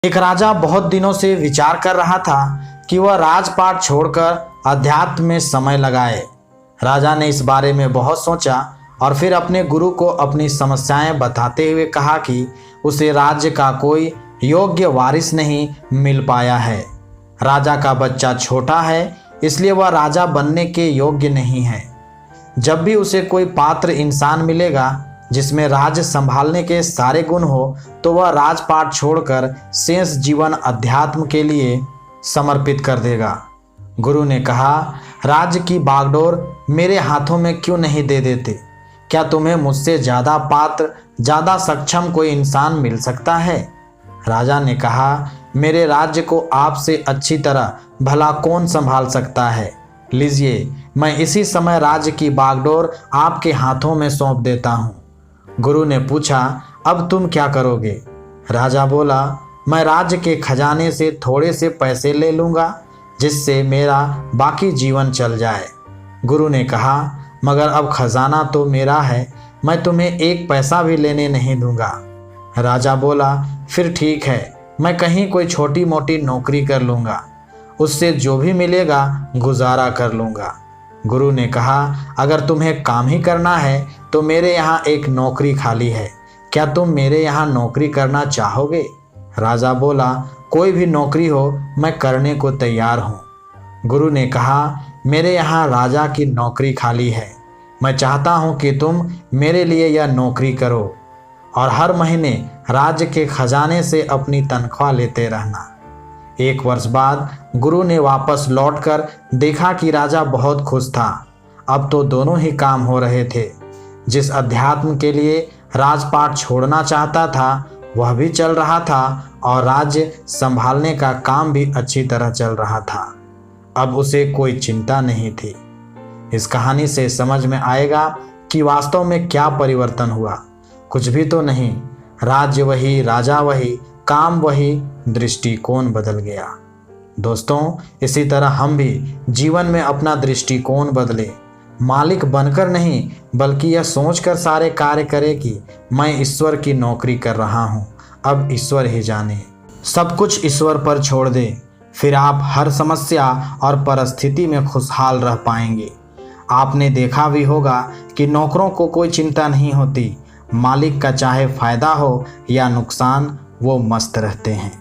एक राजा बहुत दिनों से विचार कर रहा था कि वह राजपाट छोड़कर अध्यात्म में समय लगाए। राजा ने इस बारे में बहुत सोचा और फिर अपने गुरु को अपनी समस्याएं बताते हुए कहा कि उसे राज्य का कोई योग्य वारिस नहीं मिल पाया है। राजा का बच्चा छोटा है, इसलिए वह राजा बनने के योग्य नहीं है। जब भी उसे कोई पात्र इंसान मिलेगा जिसमें राज्य संभालने के सारे गुण हो, तो वह राजपाट छोड़कर शेष जीवन अध्यात्म के लिए समर्पित कर देगा। गुरु ने कहा, राज्य की बागडोर मेरे हाथों में क्यों नहीं दे देते? क्या तुम्हें मुझसे ज़्यादा पात्र, ज़्यादा सक्षम कोई इंसान मिल सकता है? राजा ने कहा, मेरे राज्य को आपसे अच्छी तरह भला कौन संभाल सकता है? लीजिए, मैं इसी समय राज्य की बागडोर आपके हाथों में सौंप देता हूँ। गुरु ने पूछा, अब तुम क्या करोगे? राजा बोला, मैं राज्य के खजाने से थोड़े से पैसे ले लूँगा, जिससे मेरा बाकी जीवन चल जाए। गुरु ने कहा, मगर अब खजाना तो मेरा है, मैं तुम्हें एक पैसा भी लेने नहीं दूंगा। राजा बोला, फिर ठीक है, मैं कहीं कोई छोटी मोटी नौकरी कर लूँगा, उससे जो भी मिलेगा गुजारा कर लूँगा। गुरु ने कहा, अगर तुम्हें काम ही करना है तो मेरे यहाँ एक नौकरी खाली है, क्या तुम मेरे यहाँ नौकरी करना चाहोगे? राजा बोला, कोई भी नौकरी हो मैं करने को तैयार हूँ। गुरु ने कहा, मेरे यहाँ राजा की नौकरी खाली है, मैं चाहता हूँ कि तुम मेरे लिए यह नौकरी करो और हर महीने राज्य के खजाने से अपनी तनख्वाह लेते रहना। 1 वर्ष बाद गुरु ने वापस लौटकर देखा कि राजा बहुत खुश था। अब तो दोनों ही काम हो रहे थे। जिस अध्यात्म के लिए राजपाट छोड़ना चाहता था वह भी चल रहा था और राज्य संभालने का काम भी अच्छी तरह चल रहा था। अब उसे कोई चिंता नहीं थी। इस कहानी से समझ में आएगा कि वास्तव में क्या परिवर्तन हुआ। कुछ भी तो नहीं, राज्य वही, राजा वही, काम वही, दृष्टिकोण बदल गया। दोस्तों, इसी तरह हम भी जीवन में अपना दृष्टिकोण बदले, मालिक बनकर नहीं बल्कि यह सोचकर सारे कार्य करें कि मैं ईश्वर की नौकरी कर रहा हूँ, अब ईश्वर ही जाने। सब कुछ ईश्वर पर छोड़ दे, फिर आप हर समस्या और परिस्थिति में खुशहाल रह पाएंगे। आपने देखा भी होगा कि नौकरों को कोई चिंता नहीं होती, मालिक का चाहे फायदा हो या नुकसान, वो मस्त रहते हैं।